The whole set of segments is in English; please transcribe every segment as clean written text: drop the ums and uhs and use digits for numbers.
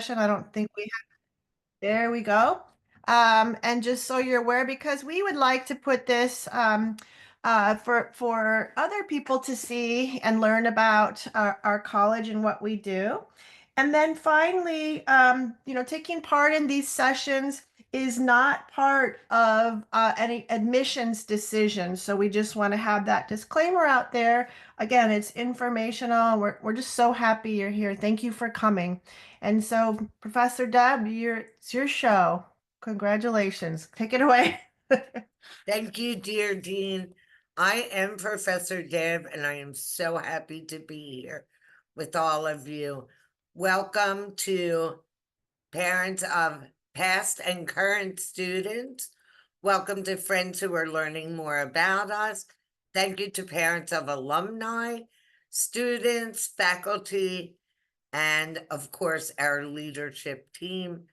I don't think we have. There we go. And just so you're aware, because we would like to put this for other people to see and learn about our college and what we do. And then finally, taking part in these sessions is not part of any admissions decision. So we just want to have that disclaimer out there. Again, it's informational. We're just so happy you're here. Thank you for coming. And so, Professor Deb, it's your show. Congratulations. Take it away. Thank you, dear Dean. I am Professor Deb, and I am so happy to be here with all of you. Welcome to parents of past and current students. Welcome to friends who are learning more about us. Thank you to parents of alumni, students, faculty, and of course, our leadership team.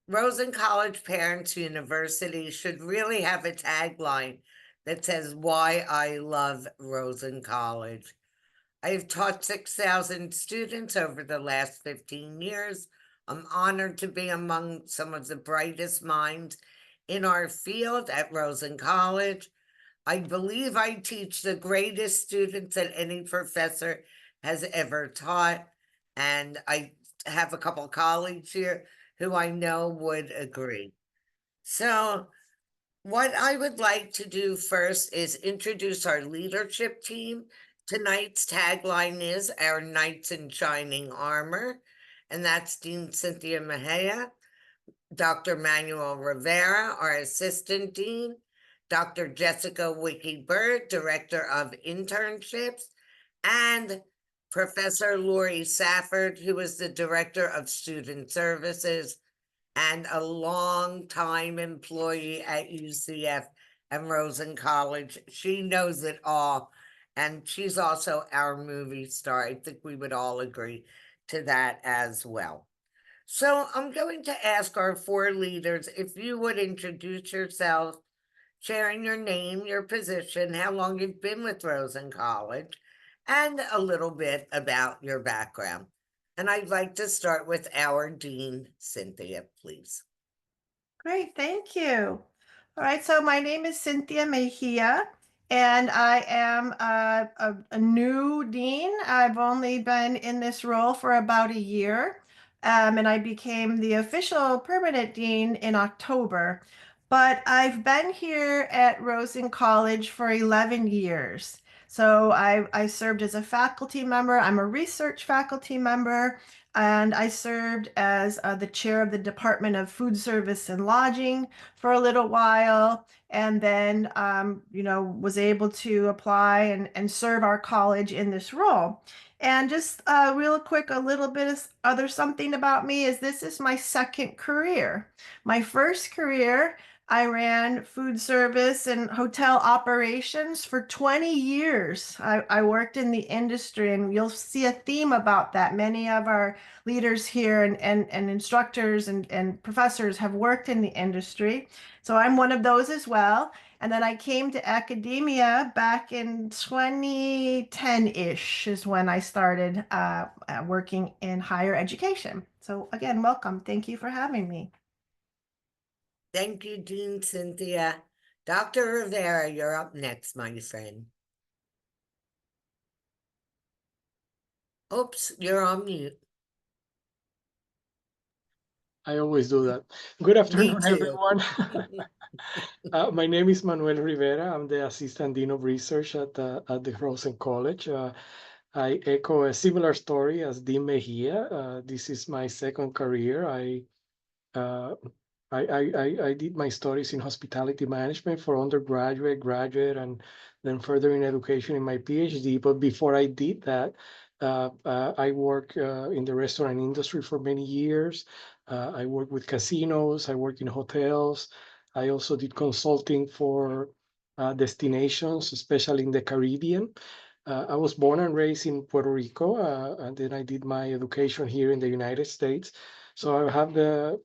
Rosen College Parents University should really have a tagline that says, "Why I love Rosen College." I've taught 6,000 students over the last 15 years. I'm honored to be among some of the brightest minds in our field at Rosen College. I believe I teach the greatest students that any professor has ever taught. And I have a couple colleagues here who I know would agree. So, what I would like to do first is introduce our leadership team. Tonight's tagline is Our Knights in Shining Armor, and that's Dean Cynthia Mejia, Dr. Manuel Rivera, our Assistant Dean, Dr. Jessica Wiki Bird, Director of Internships, and Professor Lori Safford, who is the Director of Student Services and a long-time employee at UCF and Rosen College. She knows it all, and she's also our movie star. I think we would all agree to that as well. So I'm going to ask our four leaders if you would introduce yourself, sharing your name, your position, how long you've been with Rosen College, and a little bit about your background. And I'd like to start with our Dean, Cynthia, please. Great, thank you. All right, so my name is Cynthia Mejia, and I am a new dean. I've only been in this role for about a year, and I became the official permanent dean in October. But I've been here at Rosen College for 11 years. So I served as a faculty member. I'm a research faculty member, and I served as the chair of the Department of Food Service and Lodging for a little while, and then was able to apply and serve our college in this role. And just real quick, a little bit of other something about me is this is my second career. My first career, I ran food service and hotel operations for 20 years. I worked in the industry, and you'll see a theme about that. Many of our leaders here and instructors and professors have worked in the industry. So I'm one of those as well. And then I came to academia back in 2010-ish is when I started working in higher education. So again, welcome. Thank you for having me. Thank you, Dean Cynthia. Dr. Rivera, you're up next, my friend. Oops, you're on mute. I always do that. Good Me afternoon, too. everyone. My name is Manuel Rivera. I'm the Assistant Dean of Research at the Rosen College. I echo a similar story as Dean Mejia. This is my second career. Uh, I did my studies in hospitality management for undergraduate, graduate, and then further in education in my PhD. But before I did that, I worked in the restaurant industry for many years. I worked with casinos. I worked in hotels. I also did consulting for destinations, especially in the Caribbean. I was born and raised in Puerto Rico, and then I did my education here in the United States. So I have the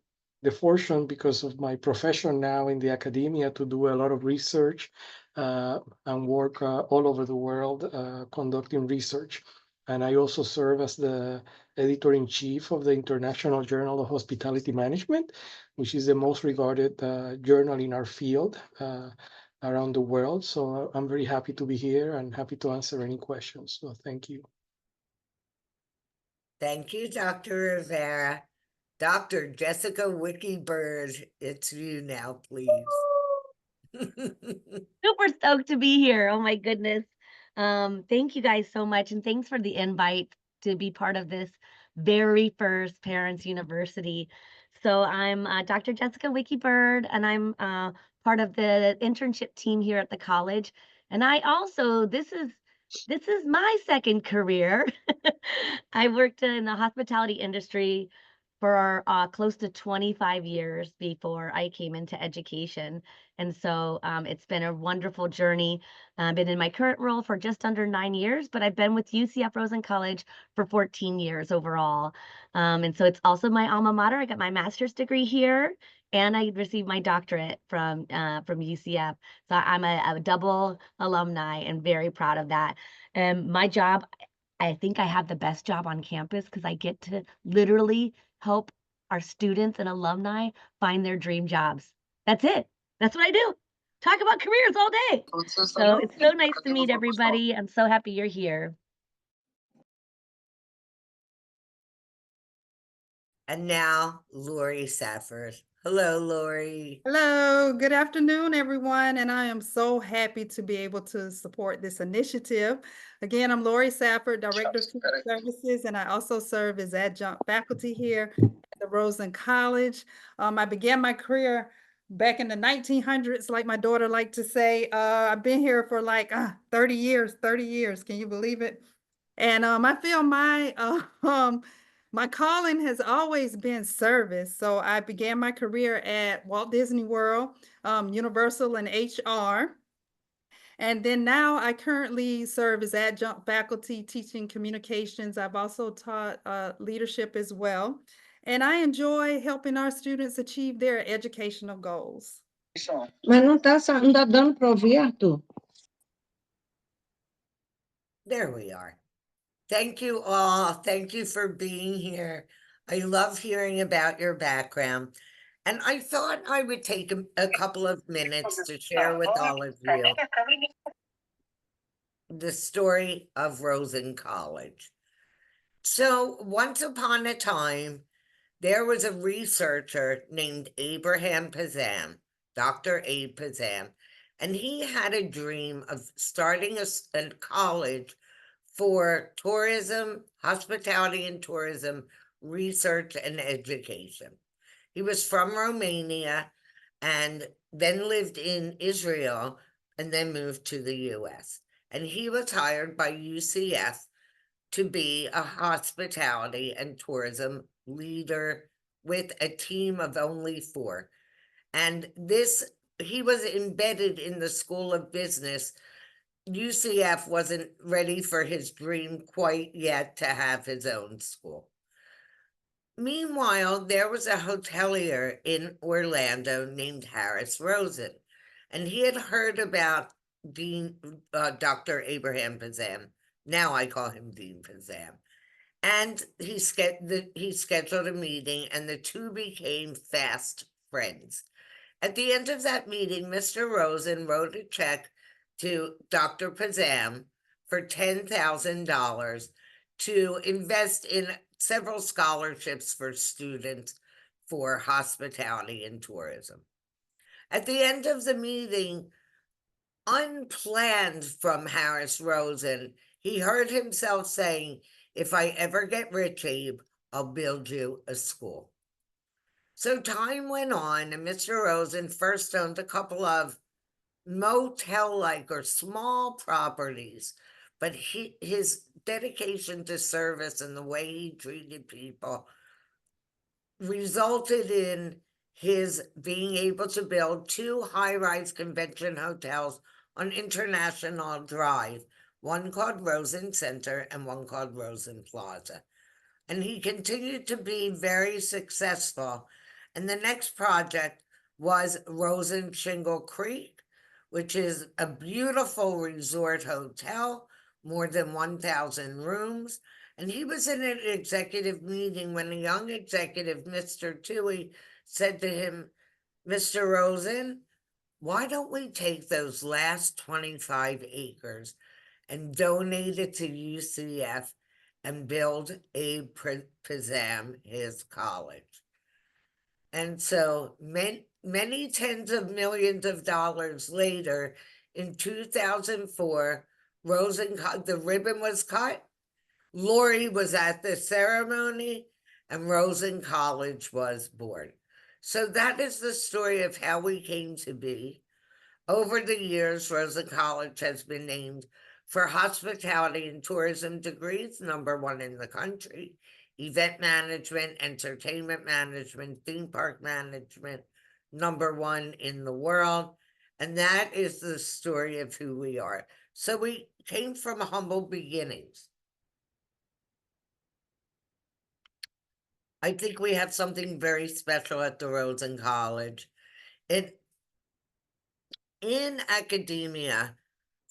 fortune, because of my profession now in the academia, to do a lot of research and work all over the world conducting research. and I also serve as the editor-in-chief of the International Journal of Hospitality Management, which is the most regarded journal in our field around the world. So I'm very happy to be here and happy to answer any questions. So thank you. Thank you, Dr. Rivera. Dr. Jessica Wickie-Bird, it's you now, please. Super stoked to be here. Oh my goodness. Thank you guys so much. And thanks for the invite to be part of this very first Parents University. So I'm Dr. Jessica Wickie-Bird, and I'm part of the internship team here at the college. And I also, this is my second career. I worked in the hospitality industry for close to 25 years before I came into education. And so it's been a wonderful journey. I've been in my current role for just under 9 years, but I've been with UCF Rosen College for 14 years overall. And so it's also my alma mater. I got my master's degree here, and I received my doctorate from UCF. So I'm a double alumni and very proud of that. And my job, I think I have the best job on campus because I get to literally help our students and alumni find their dream jobs. That's it. That's what I do. Talk about careers all day. So it's so nice to meet everybody. I'm so happy you're here. And now, Lori Safford. Hello, Lori. Hello, good afternoon, everyone, and I am so happy to be able to support this initiative. Again, I'm Lori Safford, Director of Student Services, and I also serve as adjunct faculty here at the Rosen College. I began my career back in the 1900s, like my daughter liked to say. I've been here for like 30 years, can you believe it? And I feel my calling has always been service. So I began my career at Walt Disney World, Universal, and HR. And then now I currently serve as adjunct faculty teaching communications. I've also taught leadership as well. And I enjoy helping our students achieve their educational goals. Mas não tá dando para ouvir, Arthur. There we are. Thank you all. Thank you for being here. I love hearing about your background. And I thought I would take a couple of minutes to share with all of you the story of Rosen College. So once upon a time, there was a researcher named Abraham Pazam, Dr. Abe Pazam, and he had a dream of starting a college for tourism, hospitality and tourism, research and education. He was from Romania and then lived in Israel and then moved to the US. And he was hired by UCF to be a hospitality and tourism leader with a team of only 4. And he was embedded in the School of Business. UCF wasn't ready for his dream quite yet to have his own school. Meanwhile, there was a hotelier in Orlando named Harris Rosen, and he had heard about Dr. Abraham Pazam. Now I call him Dean Pazam. And he scheduled a meeting, and the two became fast friends. At the end of that meeting, Mr. Rosen wrote a check to Dr. Pazam for $10,000 to invest in several scholarships for students for hospitality and tourism. At the end of the meeting, unplanned from Harris Rosen, he heard himself saying, "If I ever get rich, Abe, I'll build you a school." So time went on, and Mr. Rosen first owned a couple of motel-like or small properties, but his dedication to service and the way he treated people resulted in his being able to build 2 high-rise convention hotels on International Drive, one called Rosen Center and one called Rosen Plaza. And he continued to be very successful. And the next project was Rosen Shingle Creek, which is a beautiful resort hotel more than 1,000 rooms. And he was in an executive meeting when a young executive, Mr. Toohey, said to him, Mr. Rosen, why don't we take those last 25 acres and donate it to UCF and build a Pizam, his college? And so many tens of millions of dollars later, in 2004, the ribbon was cut. Lori was at the ceremony and Rosen College was born. So that is the story of how we came to be. Over the years, Rosen College has been named for hospitality and tourism degrees, #1 in the country, event management, entertainment management, theme park management, #1 in the world. And that is the story of who we are. So we came from humble beginnings. I think we have something very special at the Rosen College. In academia,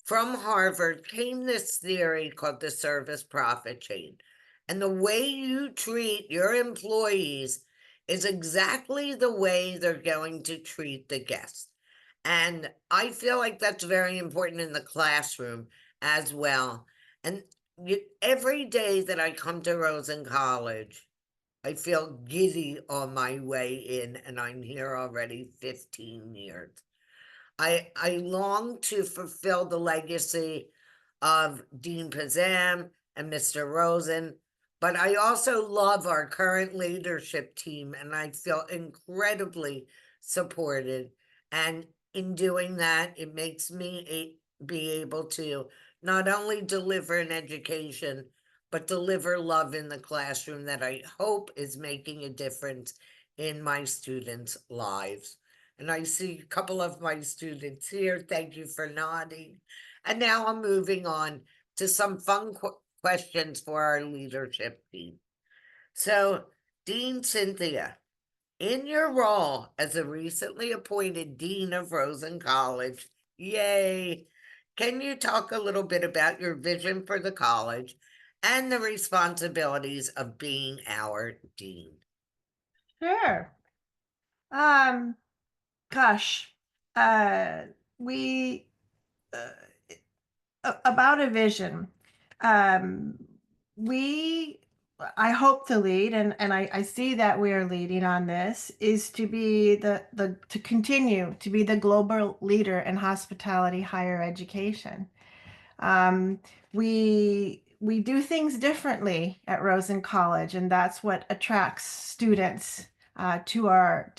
from Harvard came this theory called the service profit chain. And the way you treat your employees is exactly the way they're going to treat the guests. And I feel like that's very important in the classroom as well. And every day that I come to Rosen College, I feel giddy on my way in, and I'm here already 15 years. I long to fulfill the legacy of Dean Pizam and Mr. Rosen, but I also love our current leadership team, and I feel incredibly supported. And in doing that, it makes me be able to not only deliver an education, but deliver love in the classroom that I hope is making a difference in my students' lives. And I see a couple of my students here. Thank you for nodding. And now I'm moving on to some fun questions for our leadership team. So, Dean Cynthia, in your role as a recently appointed Dean of Rosen College, yay, can you talk a little bit about your vision for the college and the responsibilities of being our dean? Sure. Gosh, we about a vision. I hope to lead, and I see that we are leading on this, is to be to continue to be the global leader in hospitality higher education. We do things differently at Rosen College, and that's what attracts students to our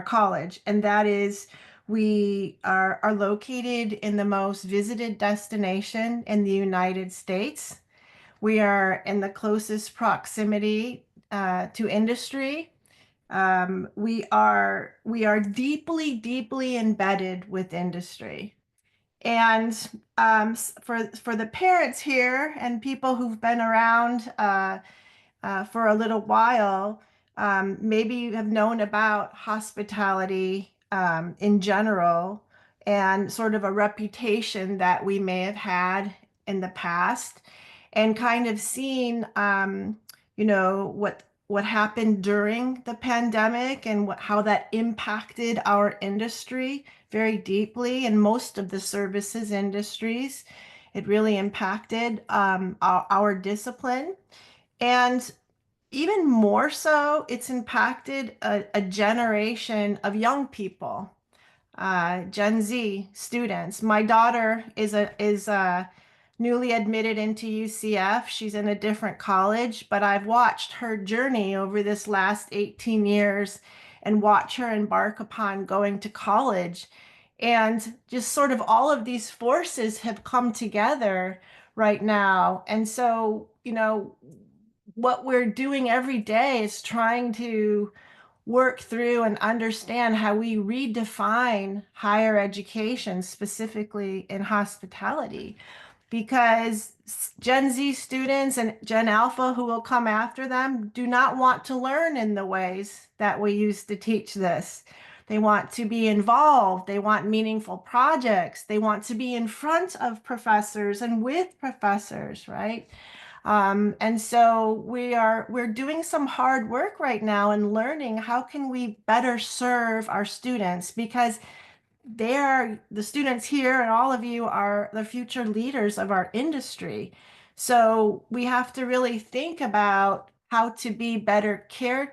college, and that is we are located in the most visited destination in the United States. We are in the closest proximity to industry. We are deeply embedded with industry. And for the parents here and people who've been around for a little while, maybe you have known about hospitality in general and sort of a reputation that we may have had in the past, and kind of seen, what happened during the pandemic and how that impacted our industry very deeply, and most of the services industries. It really impacted our discipline. And even more so, it's impacted a generation of young people, Gen Z students. My daughter is newly admitted into UCF. She's in a different college, but I've watched her journey over this last 18 years and watch her embark upon going to college. And just sort of all of these forces have come together right now. And so, what we're doing every day is trying to work through and understand how we redefine higher education, specifically in hospitality, because Gen Z students and Gen Alpha who will come after them do not want to learn in the ways that we used to teach this. They want to be involved. They want meaningful projects. They want to be in front of professors and with professors, right? And so we're doing some hard work right now and learning how can we better serve our students, because the students here and all of you are the future leaders of our industry. So we have to really think about how to be better keeping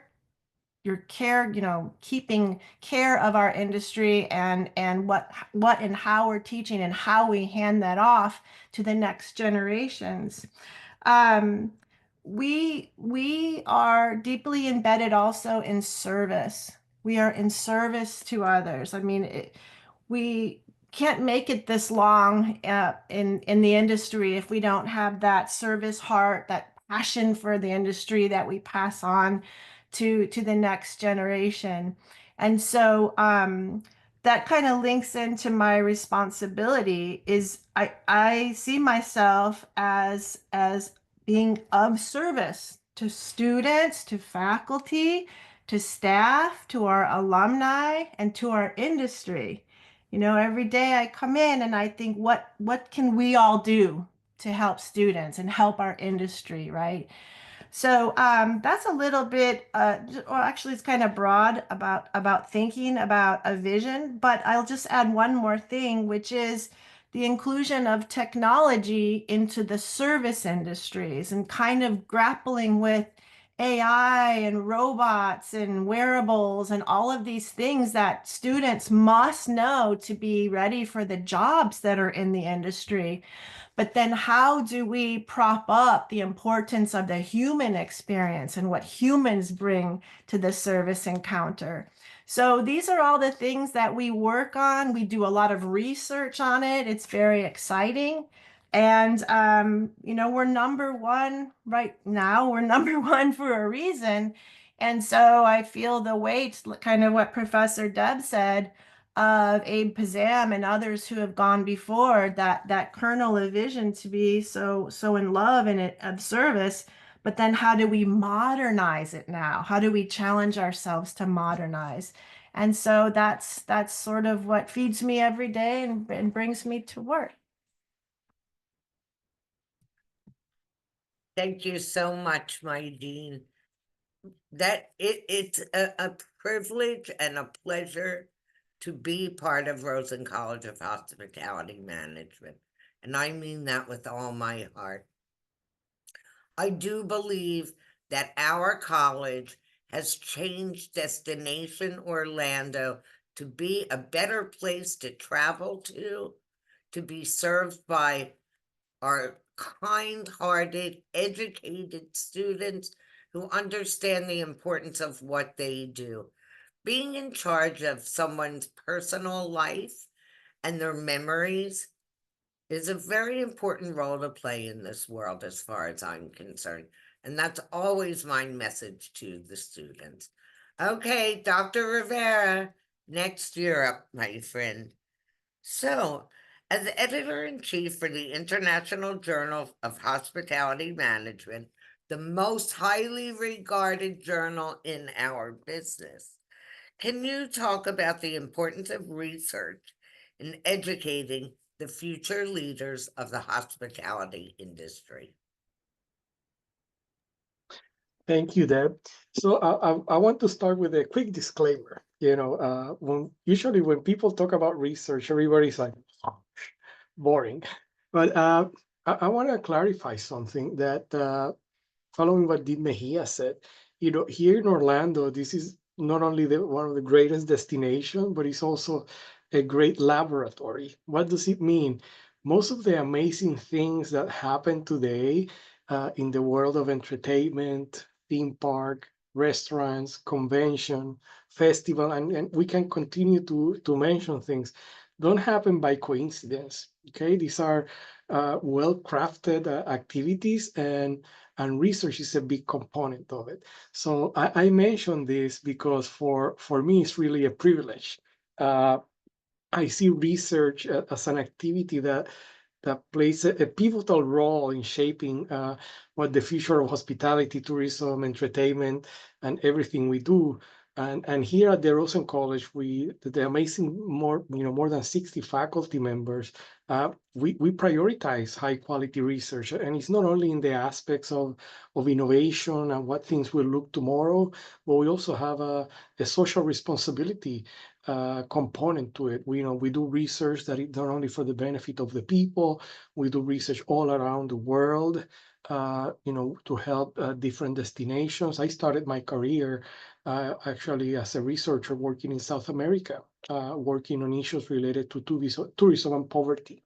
care of our industry, and what and how we're teaching and how we hand that off to the next generations. Um, we are deeply embedded also in service. We are in service to others. I mean, we can't make it this long in the industry if we don't have that service heart, that passion for the industry that we pass on to the next generation. And so that kind of links into my responsibility. Is I see myself as being of service to students, to faculty, to staff, to our alumni, and to our industry. Every day I come in and I think, what can we all do to help students and help our industry, right? So that's a little bit, well, actually, it's kind of broad about thinking about a vision, but I'll just add one more thing, which is the inclusion of technology into the service industries and kind of grappling with AI and robots and wearables and all of these things that students must know to be ready for the jobs that are in the industry. But then how do we prop up the importance of the human experience and what humans bring to the service encounter? So these are all the things that we work on. We do a lot of research on it. It's very exciting. And, we're number one right now. We're number one for a reason. And so I feel the weight, kind of what Professor Deb said, of Abe Pazam and others who have gone before, that kernel of vision to be so in love and of service. But then how do we modernize it now? How do we challenge ourselves to modernize? And so that's sort of what feeds me every day and brings me to work. Thank you so much, my dean. It's a privilege and a pleasure to be part of Rosen College of Hospitality Management. And I mean that with all my heart. I do believe that our college has changed Destination Orlando to be a better place to travel to be served by our kind-hearted, educated students who understand the importance of what they do. Being in charge of someone's personal life and their memories is a very important role to play in this world, as far as I'm concerned. And that's always my message to the students. Okay, Dr. Rivera, next you're up, my friend. So, as editor-in-chief for the International Journal of Hospitality Management, the most highly regarded journal in our business, can you talk about the importance of research in educating the future leaders of the hospitality industry? Thank you, Deb. So I want to start with a quick disclaimer. Usually when people talk about research, everybody's like, oh, boring. But I want to clarify something that following what Dean Mejia said, here in Orlando, this is not only one of the greatest destinations, but it's also a great laboratory. What does it mean? Most of the amazing things that happen today in the world of entertainment, theme park, restaurants, convention, festival, and we can continue to mention things, don't happen by coincidence. Okay, these are well-crafted activities, and research is a big component of it. So I mention this because for me, it's really a privilege. I see research as an activity that plays a pivotal role in shaping what the future of hospitality, tourism, entertainment, and everything we do And here at the Rosen College, the amazing more than 60 faculty members, we prioritize high quality research, and it's not only in the aspects of innovation and what things will look tomorrow, but we also have a social responsibility component to it. We do research that is not only for the benefit of the people, we do research all around the world, to help different destinations. I started my career actually as a researcher working in South America, working on issues related to tourism and poverty.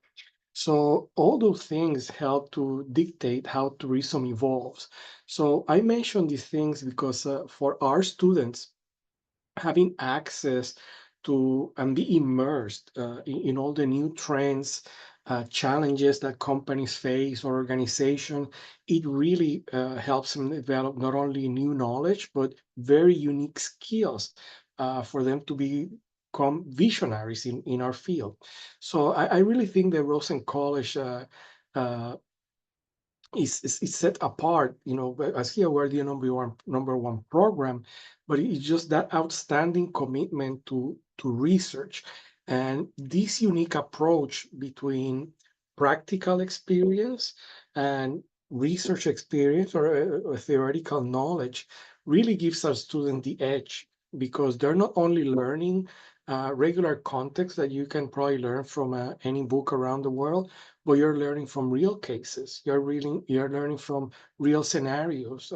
So all those things help to dictate how tourism evolves. So I mention these things because for our students, having access to and be immersed in all the new trends, challenges that companies face or organization, it really helps them develop not only new knowledge, but very unique skills for them to become visionaries in our field. So I really think that Rosen College uh, is set apart, as here we're the number one program, but it's just that outstanding commitment to research and this unique approach between practical experience and research experience or theoretical knowledge really gives our students the edge, because they're not only learning regular context that you can probably learn from any book around the world, but you're learning from real cases. You're learning from real scenarios.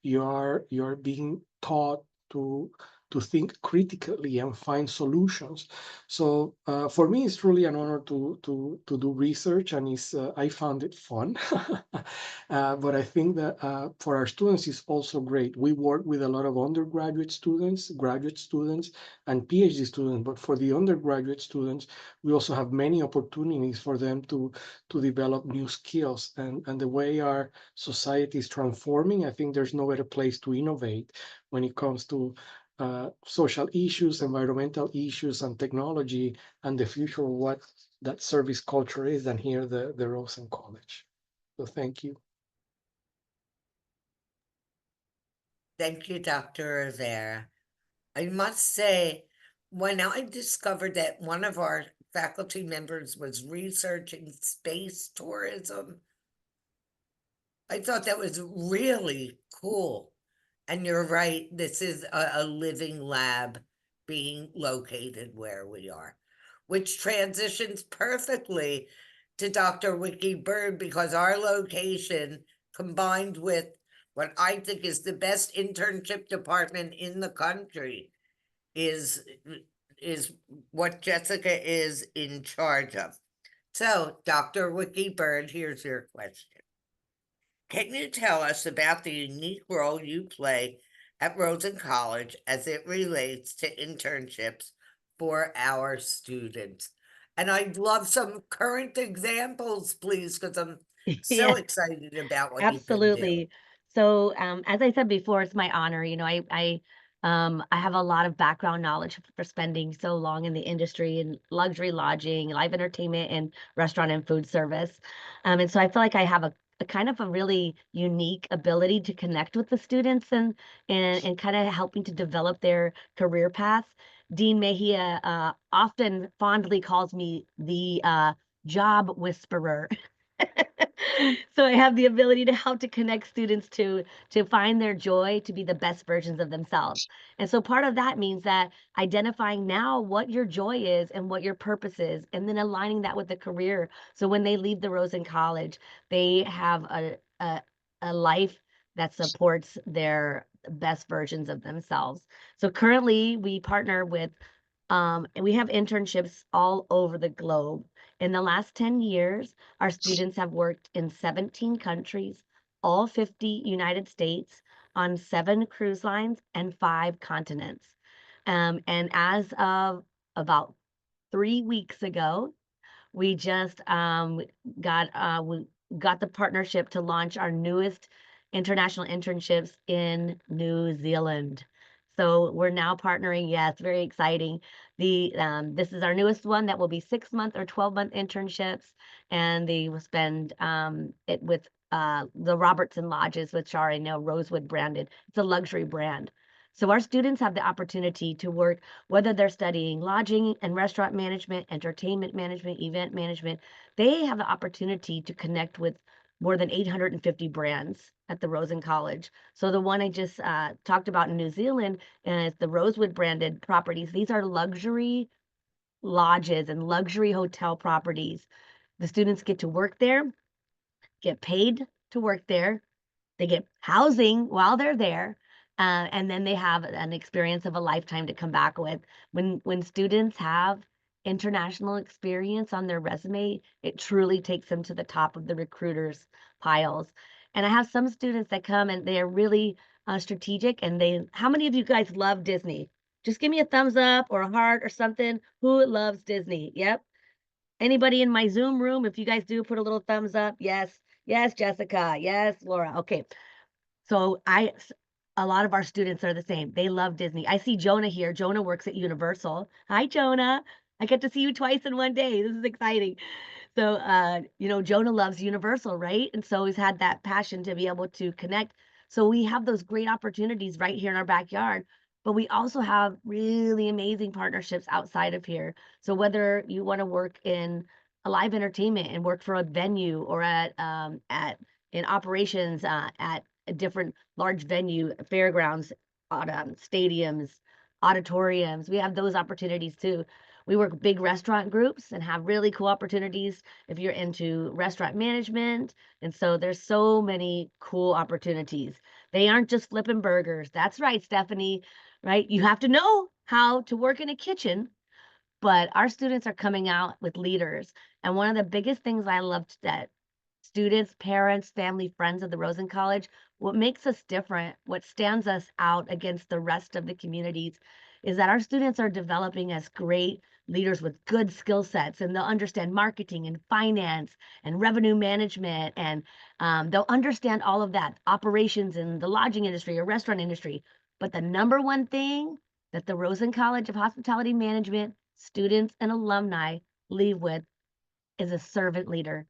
You're being taught to think critically and find solutions. So for me, it's truly an honor to do research, and I found it fun. But I think that for our students, it's also great. We work with a lot of undergraduate students, graduate students, and PhD students. But for the undergraduate students, we also have many opportunities for them to develop new skills. And the way our society is transforming, I think there's no better place to innovate when it comes to social issues, environmental issues, and technology, and the future of what that service culture is than here, the Rosen College. So thank you. Thank you, Dr. Rivera. I must say, when I discovered that one of our faculty members was researching space tourism, I thought that was really cool. And you're right, this is a living lab being located where we are, which transitions perfectly to Dr. Wiki Bird, because our location, combined with what I think is the best internship department in the country, is what Jessica is in charge of. So, Dr. Wiki Bird, here's your question. Can you tell us about the unique role you play at Rosen College as it relates to internships for our students? And I'd love some current examples, please, because I'm so Yeah. excited about what you've been doing. Absolutely. So, as I said before, it's my honor. I have a lot of background knowledge for spending so long in the industry in luxury lodging, live entertainment, and restaurant and food service. And so I feel like I have a kind of a really unique ability to connect with the students and kind of helping to develop their career paths. Dean Mejia often fondly calls me the job whisperer. So I have the ability to help to connect students to find their joy, to be the best versions of themselves. And so part of that means that identifying now what your joy is and what your purpose is, and then aligning that with the career. So when they leave the Rosen College, they have a life that supports their best versions of themselves. So currently we partner with and we have internships all over the globe. In the last 10 years, our students have worked in 17 countries, all 50 United States, on 7 cruise lines and 5 continents. And as of about 3 weeks ago, we just got the partnership to launch our newest international internships in New Zealand. So we're now partnering. Yes, very exciting. This is our newest one that will be 6-month or 12-month internships, and they will spend it with the Robertson Lodges, which are Rosewood branded. It's a luxury brand. So our students have the opportunity to work, whether they're studying lodging and restaurant management, entertainment management, event management, they have the opportunity to connect with more than 850 brands at the Rosen College. So the one I just talked about in New Zealand is the Rosewood branded properties. These are luxury lodges and luxury hotel properties. The students get to work there, get paid to work there. They get housing while they're there. And then they have an experience of a lifetime to come back with. When students have international experience on their resume, it truly takes them to the top of the recruiters' piles. And I have some students that come and they are really strategic. And how many of you guys love Disney? Just give me a thumbs up or a heart or something. Who loves Disney? Yep. Anybody in my Zoom room? If you guys do, put a little thumbs up. Yes. Yes, Jessica. Yes, Laura. Okay. So a lot of our students are the same. They love Disney. I see Jonah here. Jonah works at Universal. Hi, Jonah. I get to see you twice in one day. This is exciting. So, Jonah loves Universal, right? And so he's had that passion to be able to connect. So we have those great opportunities right here in our backyard, but we also have really amazing partnerships outside of here. So whether you want to work in a live entertainment and work for a venue or in operations at a different large venue, fairgrounds, stadiums, auditoriums, we have those opportunities too. We work with big restaurant groups and have really cool opportunities if you're into restaurant management. And so there's so many cool opportunities. They aren't just flipping burgers. That's right, Stephanie, right? You have to know how to work in a kitchen, but our students are coming out with leaders. And one of the biggest things I loved that students, parents, family, friends of the Rosen College, what makes us different, what stands us out against the rest of the communities is that our students are developing as great leaders with good skill sets, and they'll understand marketing and finance and revenue management, and they'll understand all of that, operations in the lodging industry or restaurant industry. But the number one thing that the Rosen College of Hospitality Management students and alumni leave with is a servant leader.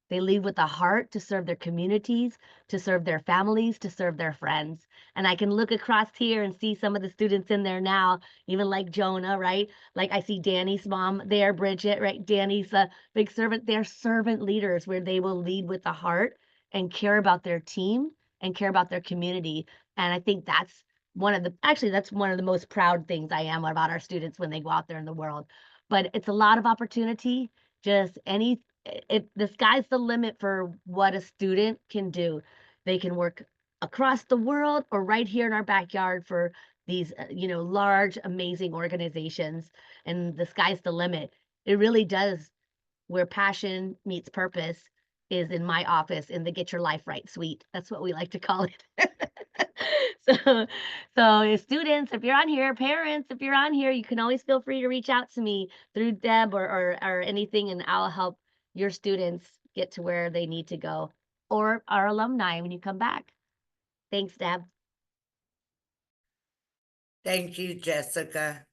They lead with a heart to serve their communities, to serve their families, to serve their friends. And I can look across here and see some of the students in there now, even like Jonah, right? Like I see Danny's mom there, Bridget, right? Danny's a big servant. They're servant leaders where they will lead with a heart and care about their team and care about their community. And I think that's that's one of the most proud things I am about our students when they go out there in the world. But it's a lot of opportunity, the sky's the limit for what a student can do. They can work across the world or right here in our backyard for these, large, amazing organizations. And the sky's the limit. It really does. Where passion meets purpose is in my office in the Get Your Life Right suite. That's what we like to call it. So students, if you're on here, parents, if you're on here, you can always feel free to reach out to me through Deb or anything, and I'll help your students get to where they need to go, or our alumni when you come back. Thanks, Deb. Thank you, Jessica.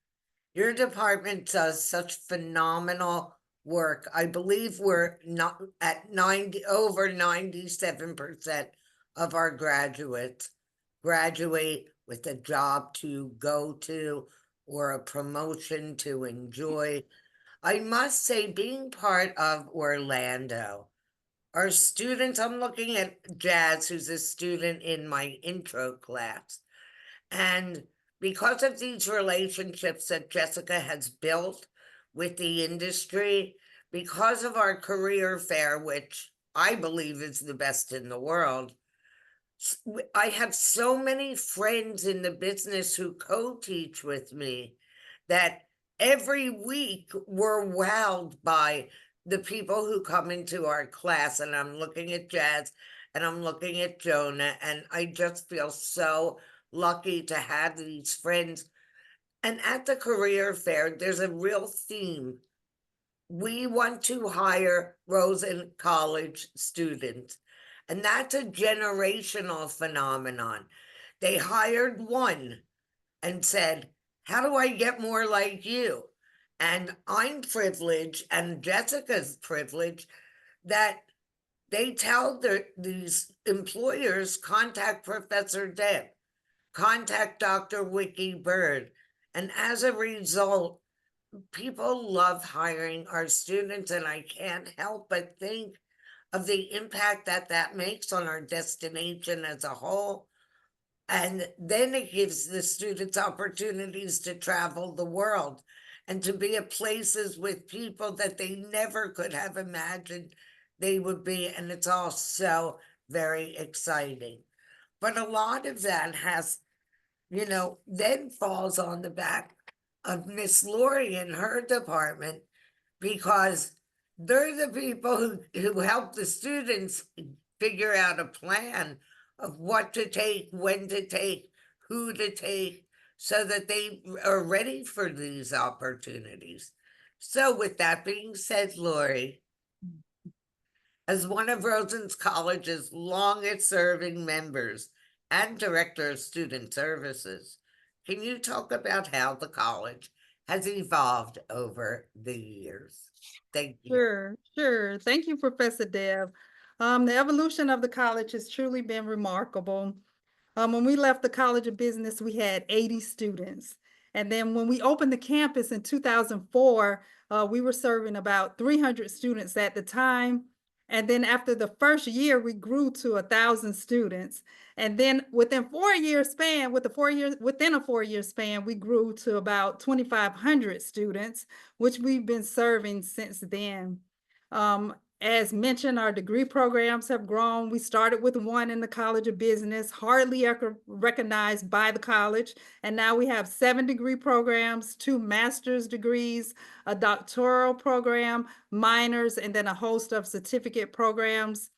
Your department does such phenomenal work. I believe we're not at over 97% of our graduates graduate with a job to go to or a promotion to enjoy. I must say, being part of Orlando, our students, I'm looking at Jazz, who's a student in my intro class, and because of these relationships that Jessica has built with the industry, because of our career fair, which I believe is the best in the world, I have so many friends in the business who co-teach with me that every week we're wowed by the people who come into our class. And I'm looking at Jazz and I'm looking at Jonah, and I just feel so lucky to have these friends. And at the career fair, there's a real theme. We want to hire Rosen College students, and that's a generational phenomenon. They hired one and said, how do I get more like you? And I'm privileged, and Jessica's privileged, that they tell these employers, contact Professor Deb. contact Dr. Wiki Bird. And as a result, people love hiring our students, and I can't help but think of the impact that that makes on our destination as a whole. And then it gives the students opportunities to travel the world and to be at places with people that they never could have imagined they would be. And it's all so very exciting. But a lot of that has, then falls on the back of Miss Lori and her department, because they're the people who help the students figure out a plan of what to take, when to take, who to take, so that they are ready for these opportunities. So with that being said, Lori, as one of Rosen College's longest serving members and Director of Student Services, can you talk about how the college has evolved over the years? Thank you. Sure. Thank you, Professor Deb. The evolution of the college has truly been remarkable. When we left the College of Business, we had 80 students. And then when we opened the campus in 2004, we were serving about 300 students at the time. And then after the first year, we grew to 1,000 students. And then within a 4-year span, we grew to about 2,500 students, which we've been serving since then. As mentioned, our degree programs have grown. We started with one in the College of Business, hardly recognized by the college. And now we have 7 degree programs, 2 master's degrees, a doctoral program, minors, and then a host of certificate programs.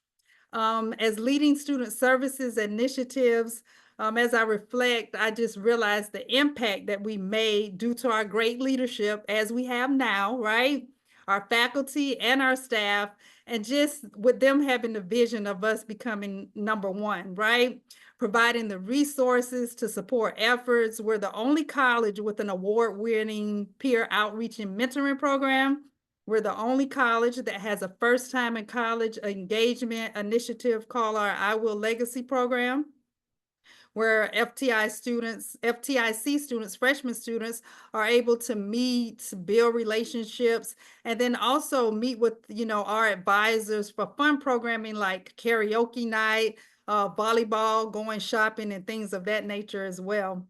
As leading student services initiatives, as I reflect, I just realized the impact that we made due to our great leadership as we have now, right? Our faculty and our staff, and just with them having the vision of us becoming number one, right? Providing the resources to support efforts. We're the only college with an award-winning peer outreach and mentoring program. We're the only college that has a first time in college engagement initiative called our I Will Legacy program, where FTIC students, freshman students are able to meet, build relationships, and then also meet with, our advisors for fun programming like karaoke night, volleyball, going shopping, and things of that nature as well.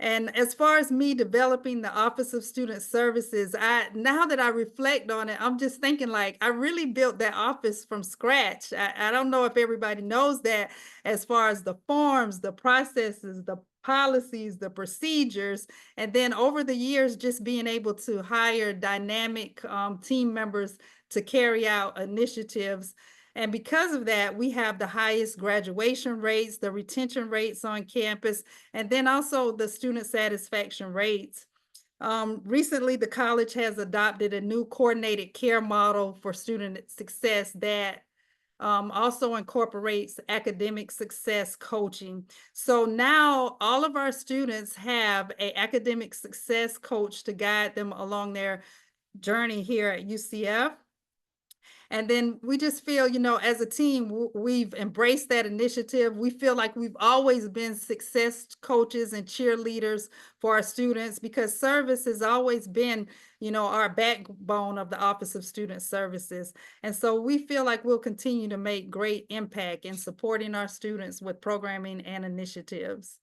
And as far as me developing the Office of Student Services, now that I reflect on it, I'm just thinking like I really built that office from scratch. I don't know if everybody knows that, as far as the forms, the processes, the policies, the procedures, and then over the years, just being able to hire dynamic team members to carry out initiatives. And because of that, we have the highest graduation rates, the retention rates on campus, and then also the student satisfaction rates. Recently, the college has adopted a new coordinated care model for student success that also incorporates academic success coaching. So now all of our students have an academic success coach to guide them along their journey here at UCF. And then we just feel, as a team, we've embraced that initiative. We feel like we've always been success coaches and cheerleaders for our students, because service has always been, our backbone of the Office of Student Services. And so we feel like we'll continue to make great impact in supporting our students with programming and initiatives.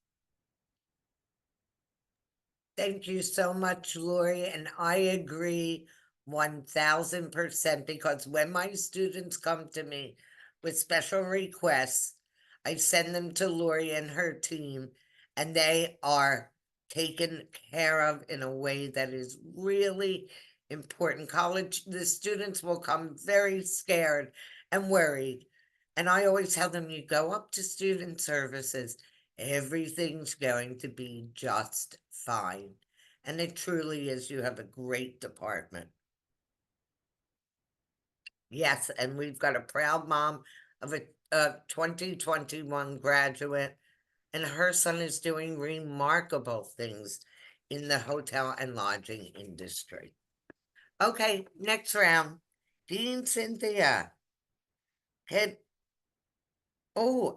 Thank you so much, Lori, and I agree 1000%, because when my students come to me with special requests, I send them to Lori and her team, and they are taken care of in a way that is really important. The students will come very scared and worried, and I always tell them, you go up to student services, everything's going to be just fine. And it truly is. You have a great department. Yes, and we've got a proud mom of a 2021 graduate, and her son is doing remarkable things in the hotel and lodging industry. Okay, next round. Dean Cynthia.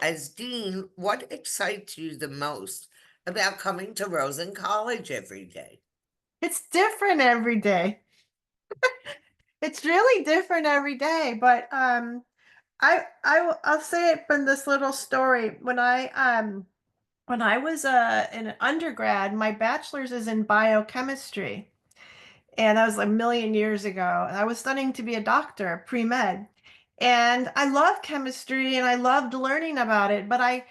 As Dean, what excites you the most about coming to Rosen College every day? It's different every day. It's really different every day, but I'll say it from this little story. When I was in an undergrad, my bachelor's is in biochemistry, and that was like a million years ago. And I was studying to be a doctor, pre-med, and I loved chemistry and I loved learning about it, but I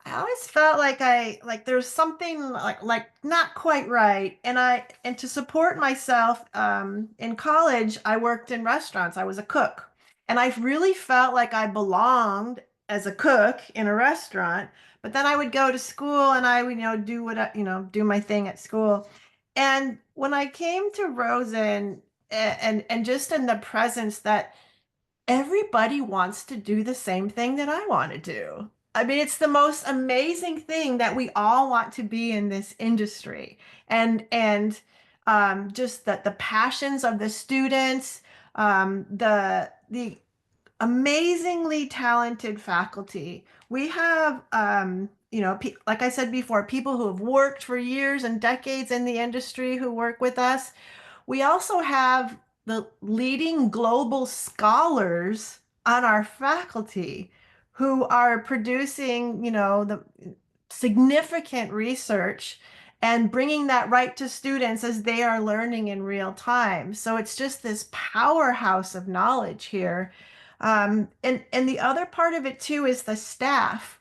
always felt like there was something like not quite right. And to support myself in college, I worked in restaurants. I was a cook. And I really felt like I belonged as a cook in a restaurant. But then I would go to school and I would, do what do my thing at school. And when I came to Rosen and just in the presence that everybody wants to do the same thing that I want to do. I mean, it's the most amazing thing that we all want to be in this industry, and just the passions of the students, the amazingly talented faculty. We have, like I said before, people who have worked for years and decades in the industry who work with us. We also have the leading global scholars on our faculty who are producing, the significant research and bringing that right to students as they are learning in real time. So it's just this powerhouse of knowledge here. And the other part of it too is the staff.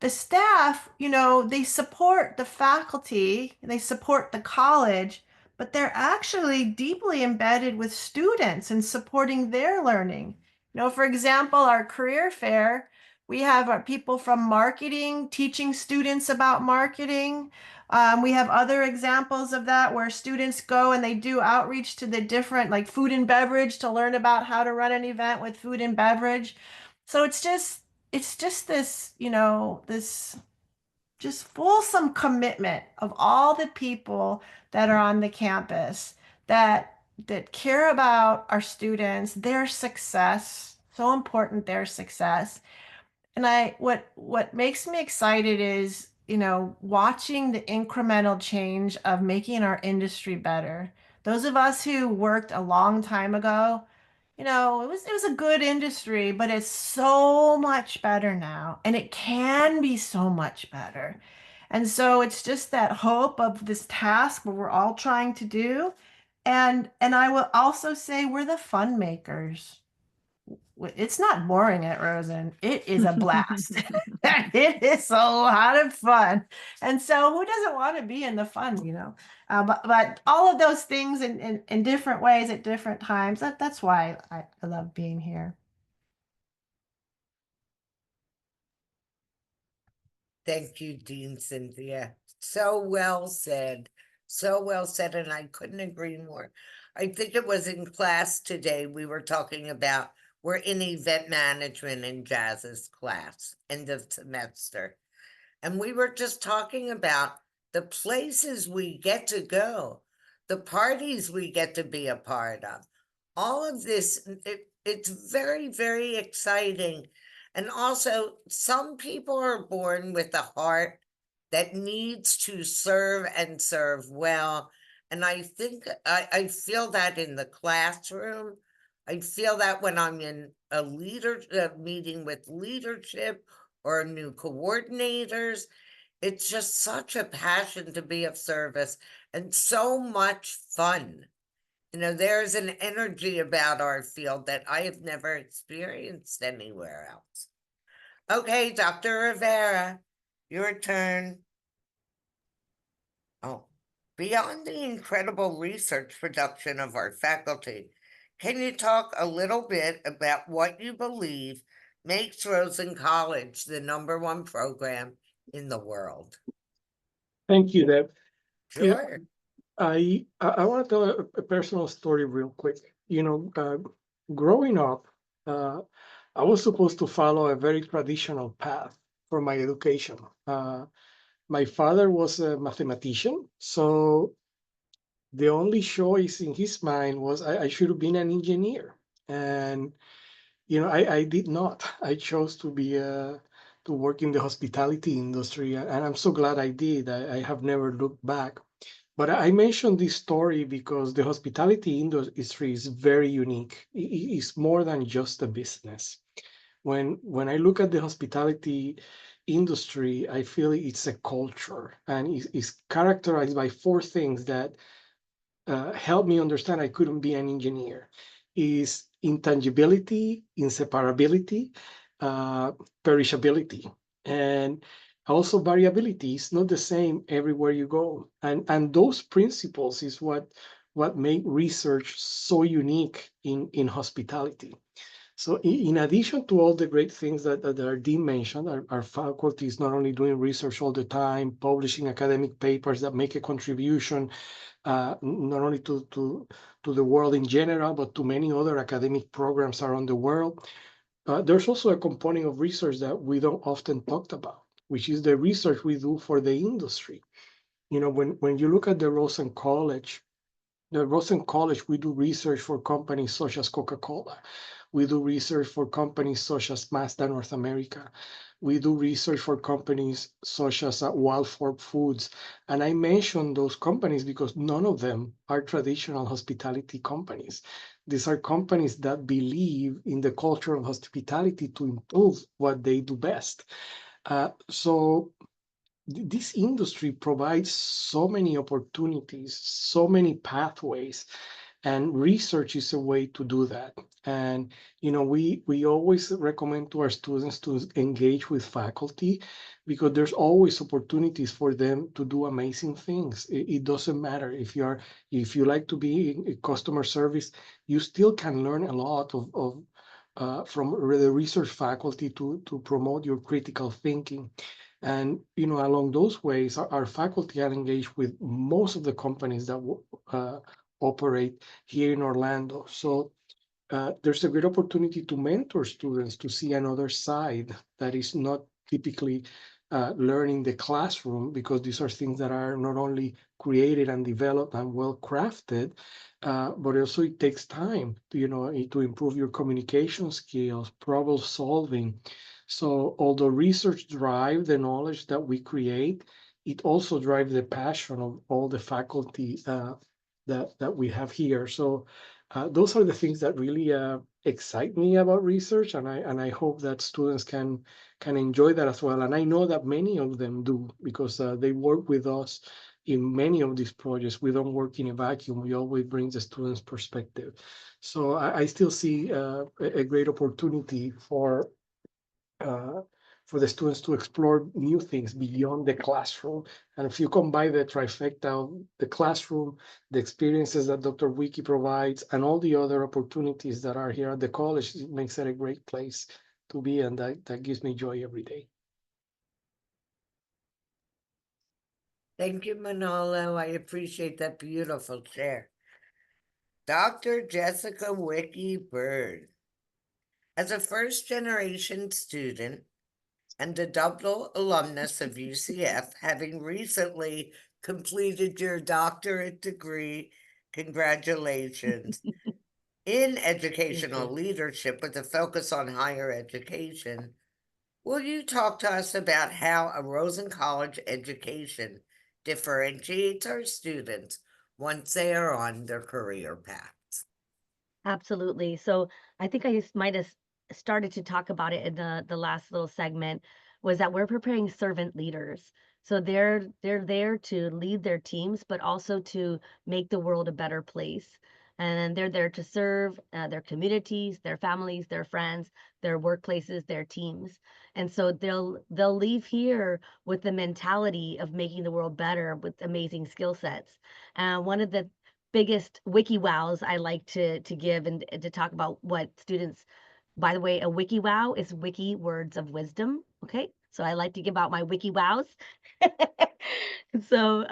The staff, they support the faculty, they support the college, but they're actually deeply embedded with students and supporting their learning. For example, our career fair, we have our people from marketing teaching students about marketing. We have other examples of that where students go and they do outreach to the different, like food and beverage, to learn about how to run an event with food and beverage. So it's just this, this just fulsome commitment of all the people that are on the campus that care about our students, their success, so important their success. And what makes me excited is, watching the incremental change of making our industry better. Those of us who worked a long time ago, it was a good industry, but it's so much better now, and it can be so much better. And so it's just that hope of this task where we're all trying to do. And I will also say we're the fun makers. It's not boring at Rosen. It is a blast. It is a lot of fun. And so who doesn't want to be in the fun? But all of those things in different ways at different times, that's why I love being here. Thank you, Dean Cynthia. So well said. So well said, and I couldn't agree more. I think it was in class today we were talking about, we're in event management in Jazz's class, end of semester. And we were just talking about the places we get to go, the parties we get to be a part of. All of this, it's very, very exciting. And also, some people are born with a heart that needs to serve and serve well. And I think I feel that in the classroom. I feel that when I'm in a meeting with leadership or new coordinators. It's just such a passion to be of service and so much fun. There's an energy about our field that I have never experienced anywhere else. Okay, Dr. Rivera, your turn. Oh, beyond the incredible research production of our faculty, can you talk a little bit about what you believe makes Rosen College the #1 program in the world? Thank you, Deb. Sure. I want to tell a personal story real quick. Growing up, I was supposed to follow a very traditional path for my education. My father was a mathematician, so the only choice in his mind was I should have been an engineer. And I did not. I chose to be to work in the hospitality industry, and I'm so glad I did. I have never looked back. But I mentioned this story because the hospitality industry is very unique. It's more than just a business. When I look at the hospitality industry, I feel it's a culture, and it's characterized by four things that help me understand I couldn't be an engineer: is intangibility, inseparability, perishability, and also variability. It's not the same everywhere you go, and those principles is what make research so unique in hospitality. So in addition to all the great things that our dean mentioned, our faculty is not only doing research all the time, publishing academic papers that make a contribution, not only to the world in general, but to many other academic programs around the world. There's also a component of research that we don't often talk about, which is the research we do for the industry. You know, when you look at the Rosen College, we do research for companies such as Coca-Cola. We do research for companies such as Mazda North America. We do research for companies such as Waldorf Foods. And I mention those companies because none of them are traditional hospitality companies. These are companies that believe in the culture of hospitality to improve what they do best. So this industry provides so many opportunities, so many pathways, and research is a way to do that. And you know, we always recommend to our students to engage with faculty, because there's always opportunities for them to do amazing things. It doesn't matter if you like to be in customer service, you still can learn a lot from the research faculty to promote your critical thinking. And you know, along those ways, our faculty are engaged with most of the companies that operate here in Orlando. So there's a great opportunity to mentor students to see another side that is not typically learning the classroom, because these are things that are not only created and developed and well crafted, but also it takes time to, you know, to improve your communication skills, problem solving. So although research drives the knowledge that we create, it also drives the passion of all the faculty that we have here. So those are the things that really excite me about research, and I hope that students can enjoy that as well. And I know that many of them do, because they work with us in many of these projects. We don't work in a vacuum. We always bring the students' perspective. So I still see a great opportunity for the students to explore new things beyond the classroom. And if you combine the trifecta of the classroom, the experiences that Dr. Wiki provides, and all the other opportunities that are here at the college, it makes it a great place to be, and that gives me joy every day. Thank you, Manolo. I appreciate that beautiful share. Dr. Jessica Wiki Bird. As a first-generation student and a double alumnus of UCF, having recently completed your doctorate degree, congratulations, in educational leadership with a focus on higher education, will you talk to us about how a Rosen College education differentiates our students once they are on their career paths? Absolutely. So I think I just might have started to talk about it in the last little segment, was that we're preparing servant leaders. So they're there to lead their teams, but also to make the world a better place. And they're there to serve their communities, their families, their friends, their workplaces, their teams. And so they'll leave here with the mentality of making the world better with amazing skill sets. And one of the biggest wiki wows I like to give and to talk about what students, by the way, a wiki wow is wiki words of wisdom. Okay. So I like to give out my wiki wows. So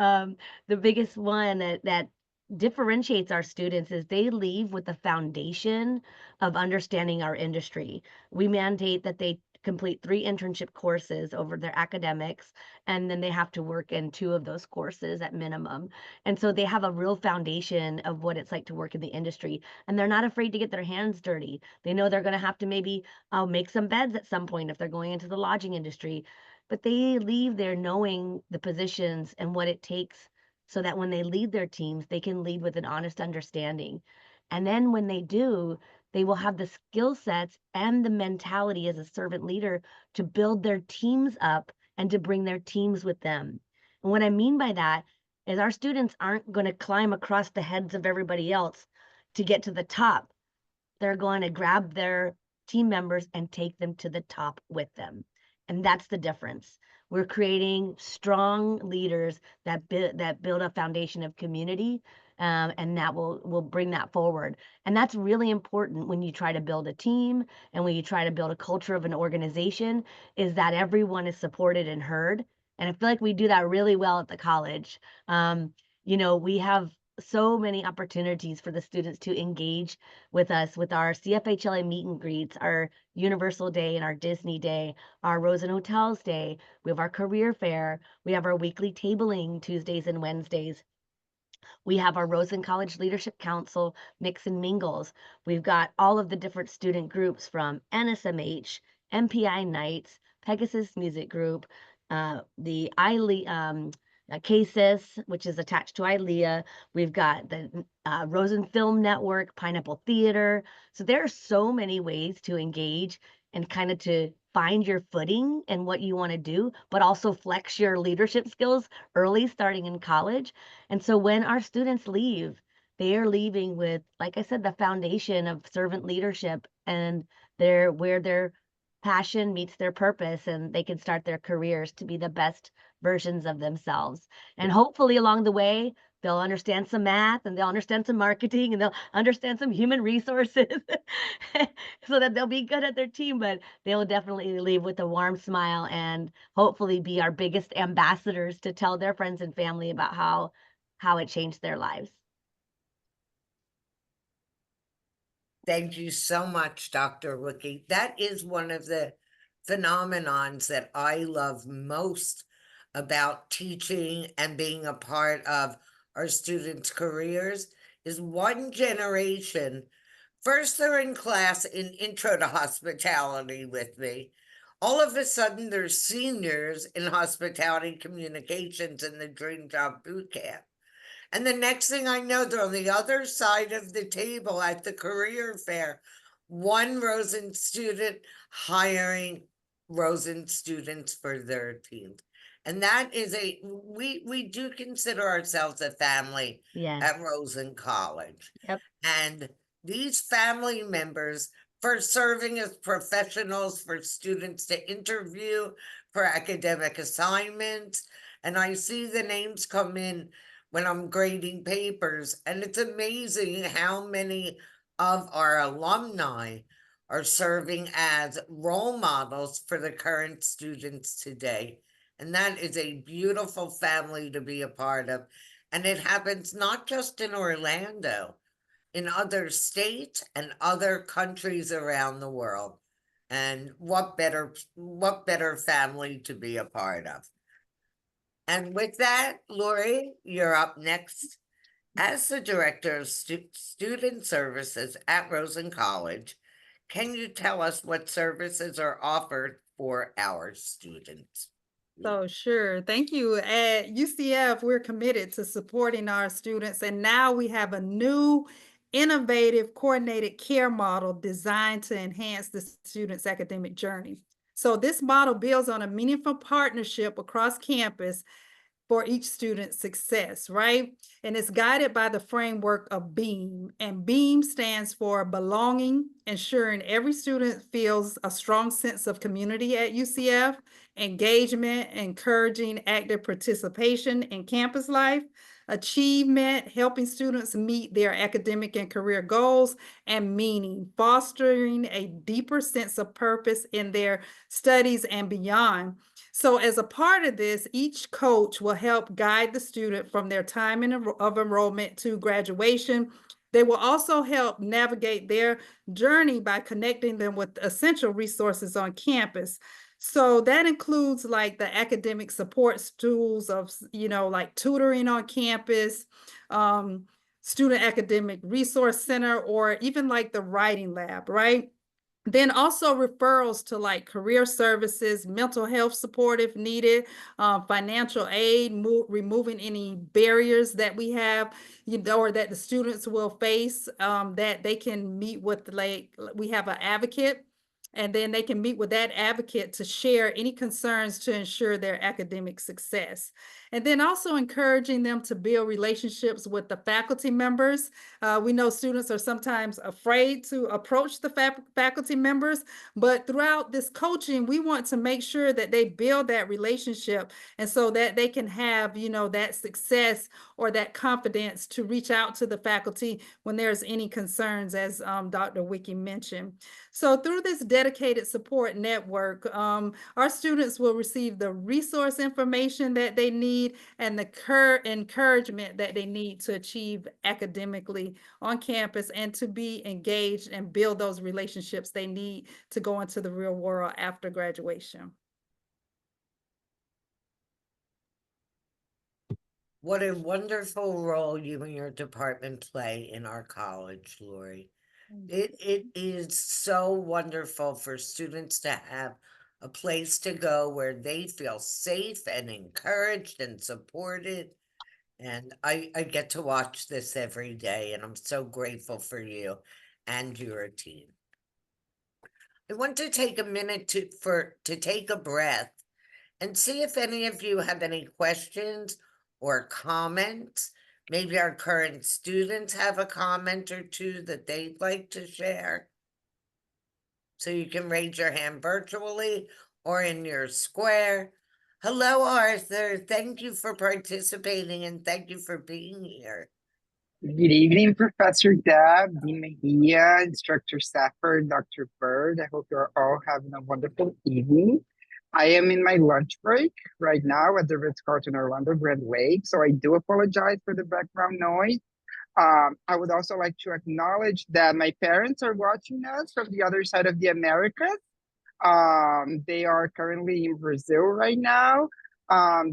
the biggest one that differentiates our students is they leave with the foundation of understanding our industry. We mandate that they complete 3 internship courses over their academics, and then they have to work in 2 of those courses at minimum. And so they have a real foundation of what it's like to work in the industry, and they're not afraid to get their hands dirty. They know they're going to have to maybe make some beds at some point if they're going into the lodging industry, but they leave there knowing the positions and what it takes so that when they lead their teams, they can lead with an honest understanding. And then when they do, they will have the skill sets and the mentality as a servant leader to build their teams up and to bring their teams with them. And what I mean by that is our students aren't going to climb across the heads of everybody else to get to the top. They're going to grab their team members and take them to the top with them. And that's the difference. We're creating strong leaders that build a foundation of community, and that will bring that forward. And that's really important when you try to build a team and when you try to build a culture of an organization, is that everyone is supported and heard. And I feel like we do that really well at the college. We have so many opportunities for the students to engage with us with our CFHLA meet and greets, our Universal Day and our Disney Day, our Rosen Hotels Day. We have our career fair. We have our weekly tabling Tuesdays and Wednesdays. We have our Rosen College Leadership Council mix and mingles. We've got all of the different student groups from NSMH, MPI Nights, Pegasus Music Group, the CASIS, which is attached to ILEA. We've got the Rosen Film Network, Pineapple Theater. So there are so many ways to engage and kind of to find your footing and what you want to do, but also flex your leadership skills early, starting in college. And so when our students leave, they are leaving with, like I said, the foundation of servant leadership, and where their passion meets their purpose, and they can start their careers to be the best versions of themselves. And hopefully along the way, they'll understand some math, and they'll understand some marketing, and they'll understand some human resources so that they'll be good at their team, but they will definitely leave with a warm smile and hopefully be our biggest ambassadors to tell their friends and family about how it changed their lives. Thank you so much, Dr. Wicke. That is one of the phenomenons that I love most about teaching and being a part of our students' careers, is one generation. First, they're in class in Intro to Hospitality with me. All of a sudden, they're seniors in Hospitality Communications in the Dream Job Bootcamp. And the next thing I know, they're on the other side of the table at the career fair. One Rosen student hiring Rosen students for their teams. And that is we do consider ourselves a family at Rosen College. Yep. And these family members, for serving as professionals for students to interview for academic assignments. And I see the names come in when I'm grading papers, and it's amazing how many of our alumni are serving as role models for the current students today. And that is a beautiful family to be a part of. And it happens not just in Orlando, in other states and other countries around the world. And what better family to be a part of. And with that, Lori, you're up next. As the Director of Student Services at Rosen College, can you tell us what services are offered for our students? So sure. Thank you. At UCF, we're committed to supporting our students, and now we have a new innovative coordinated care model designed to enhance the student's academic journey. So this model builds on a meaningful partnership across campus for each student's success, right? And it's guided by the framework of BEAM, and BEAM stands for belonging, ensuring every student feels a strong sense of community at UCF, engagement, encouraging active participation in campus life, achievement, helping students meet their academic and career goals, and meaning, fostering a deeper sense of purpose in their studies and beyond. So as a part of this, each coach will help guide the student from their time of enrollment to graduation They will also help navigate their journey by connecting them with essential resources on campus. So that includes like the academic support tools of, like tutoring on campus, student academic resource center, or even like the writing lab, right? Then also referrals to like career services, mental health support if needed, financial aid, removing any barriers that we have, or that the students will face, that they can meet with, like, we have an advocate, and then they can meet with that advocate to share any concerns to ensure their academic success. And then also encouraging them to build relationships with the faculty members. We know students are sometimes afraid to approach the faculty members, but throughout this coaching, we want to make sure that they build that relationship, and so that they can have, that success or that confidence to reach out to the faculty when there's any concerns, as Dr. Wiki mentioned. So through this dedicated support network, our students will receive the resource information that they need and the encouragement that they need to achieve academically on campus, and to be engaged and build those relationships they need to go into the real world after graduation. What a wonderful role you and your department play in our college, Lori. It is so wonderful for students to have a place to go where they feel safe and encouraged and supported. And I get to watch this every day, and I'm so grateful for you and your team. I want to take a minute to take a breath and see if any of you have any questions or comments. Maybe our current students have a comment or two that they'd like to share. So you can raise your hand virtually or in your square. Hello, Arthur. Thank you for participating, and thank you for being here. Good evening, Professor Deb, Dean Mejia, Instructor Stafford, Dr. Bird. I hope you're all having a wonderful evening. I am in my lunch break right now at the Ritz-Carlton Orlando Grand Lake, so I do apologize for the background noise. I would also like to acknowledge that my parents are watching us from the other side of the Americas. They are currently in Brazil right now.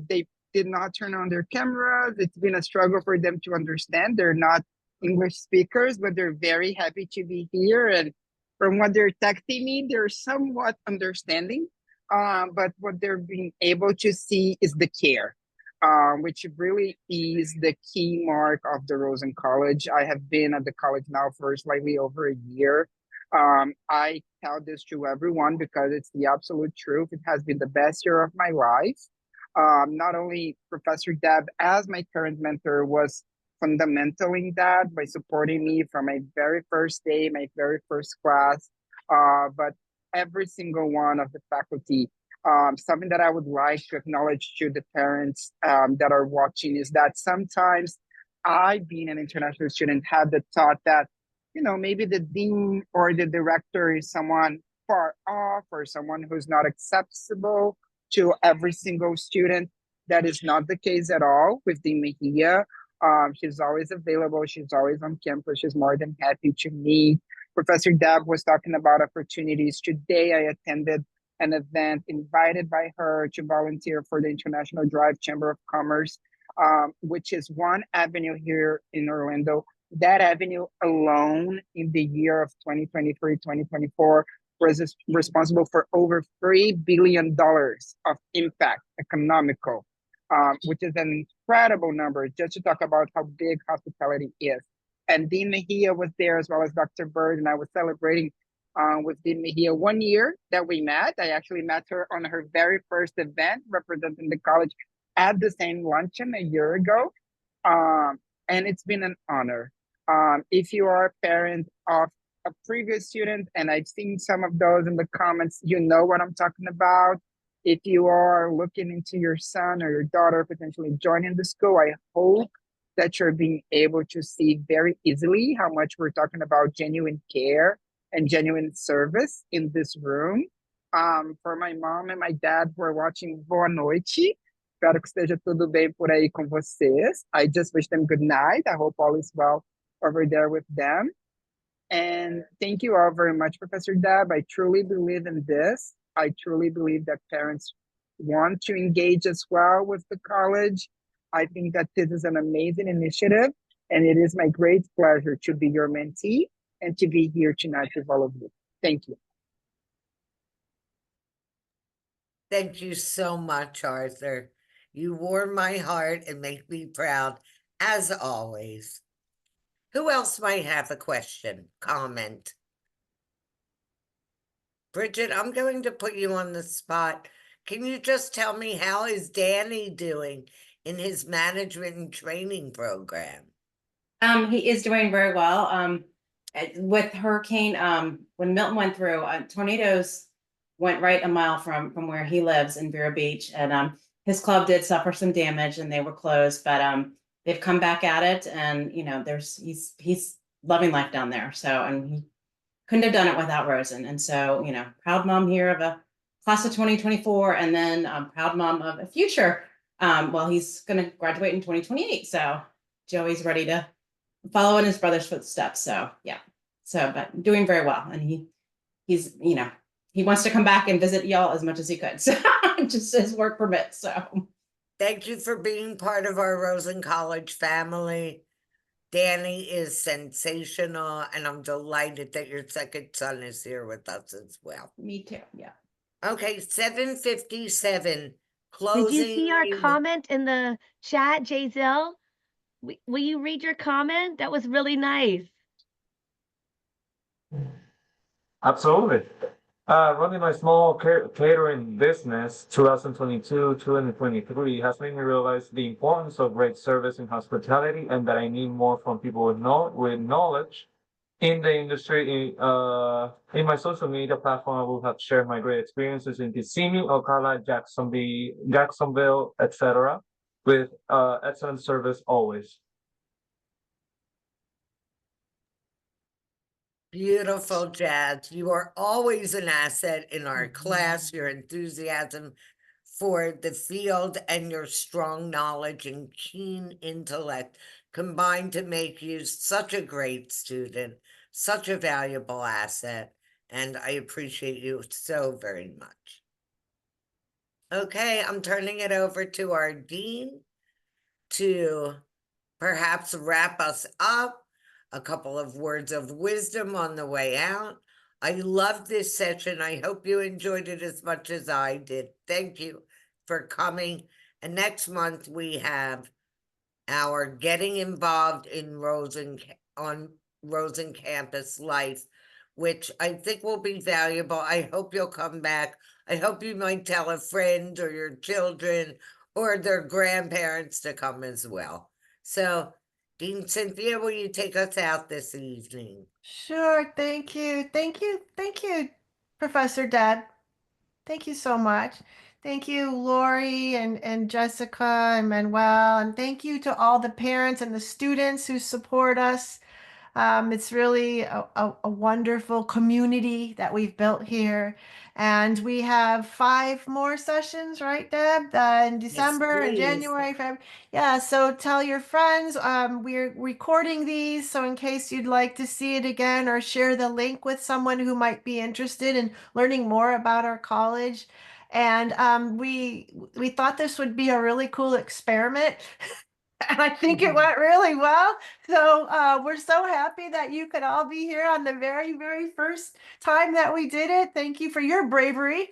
They did not turn on their cameras. It's been a struggle for them to understand. They're not English speakers, but they're very happy to be here. And from what they're texting me, they're somewhat understanding. But what they're being able to see is the care, which really is the key mark of the Rosen College. I have been at the college now for slightly over a year. I tell this to everyone because it's the absolute truth. It has been the best year of my life. Not only Professor Deb as my current mentor was fundamental in that by supporting me from my very first day, my very first class, but every single one of the faculty. Something that I would like to acknowledge to the parents that are watching is that sometimes I, being an international student, had the thought that, maybe the dean or the director is someone far off or someone who's not accessible to every single student. That is not the case at all with Dean Mejia. She's always available. She's always on campus. She's more than happy to meet. Professor Deb was talking about opportunities. Today, I attended an event invited by her to volunteer for the International Drive Chamber of Commerce, which is one avenue here in Orlando. That avenue alone in the year of 2023, 2024 was responsible for over $3 billion of impact, economical, which is an incredible number, just to talk about how big hospitality is. And Dean Mejia was there, as well as Dr. Bird, and I was celebrating with Dean Mejia 1 year that we met. I actually met her on her very first event representing the college at the same luncheon a year ago. And it's been an honor. If you are a parent of a previous student, and I've seen some of those in the comments, you know what I'm talking about. If you are looking into your son or your daughter potentially joining the school, I hope that you're being able to see very easily how much we're talking about genuine care and genuine service in this room. For my mom and my dad who are watching, boa noite. Espero que esteja tudo bem por aí com vocês. I just wish them good night. I hope all is well over there with them. And thank you all very much, Professor Deb. I truly believe in this. I truly believe that parents want to engage as well with the college. I think that this is an amazing initiative, and it is my great pleasure to be your mentee and to be here tonight with all of you. Thank you. Thank you so much, Arthur. You warm my heart and make me proud, as always. Who else might have a question, comment? Bridget, I'm going to put you on the spot. Can you just tell me how is Danny doing in his management and training program? He is doing very well. With hurricane, when Milton went through, tornadoes went right a mile from where he lives in Vero Beach, and his club did suffer some damage, and they were closed. But they've come back at it, and you know, he's loving life down there. So, and he couldn't have done it without Rosen. And so, you know, proud mom here of a class of 2024, and then proud mom of a future. Well, he's going to graduate in 2028, so Joey's ready to follow in his brother's footsteps. So yeah, so but doing very well, and he's you know, he wants to come back and visit y'all as much as he could. So just his work permits. So thank you for being part of our Rosen College family. Danny is sensational, and I'm delighted that your second son is here with us as well. me too. Yeah. Okay, 7:57. Did Closing. you see our rem- comment in the chat, Jayzel? Will you read your comment? That was really nice. Absolutely. Running my small catering business, 2022-2023, has made me realize the importance of great service in hospitality, and that I need more from people with knowledge in the industry. In my social media platform, I will have shared my great experiences in Kissimmee, Ocala, Jacksonville, etc., with excellent service always. Beautiful, Jazz. You are always an asset in our class. Your enthusiasm for the field and your strong knowledge and keen intellect combine to make you such a great student, such a valuable asset, and I appreciate you so very much. Okay, I'm turning it over to our dean to perhaps wrap us up. A couple of words of wisdom on the way out. I loved this session. I hope you enjoyed it as much as I did. Thank you for coming. And next month we have our Getting Involved in Rosen Campus Life, which I think will be valuable. I hope you'll come back. I hope you might tell a friend or your children or their grandparents to come as well. So, Dean Cynthia, will you take us out this evening? Sure. Thank you. Thank you. Thank you, Professor Deb. Thank you so much. Thank you, Lori and Jessica and Manuel. And thank you to all the parents and the students who support us. It's really a wonderful community that we've built here. And we have 5 more sessions, right, Deb? In December and please. January, February. Yeah, so tell your friends. We're recording these, so in case you'd like to see it again or share the link with someone who might be interested in learning more about our college. And we thought this would be a really cool experiment. And I think it went really well. So we're so happy that you could all be here on the very, very first time that we did it. Thank you for your bravery.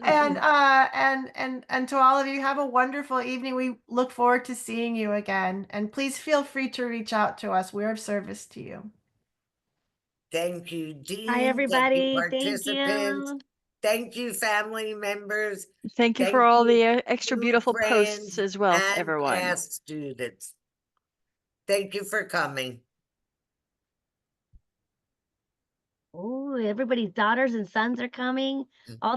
And to all of you, have a wonderful evening. We look forward to seeing you again. And please feel free to reach out to us. We're of service to you. Thank you, Dean. Hi, everybody. Thank you, Thank participants. you. Thank you, family members. Thank you for all the extra new beautiful friends posts as well, and everyone. past students. Thank you for coming. Oh, everybody's daughters and sons are coming. All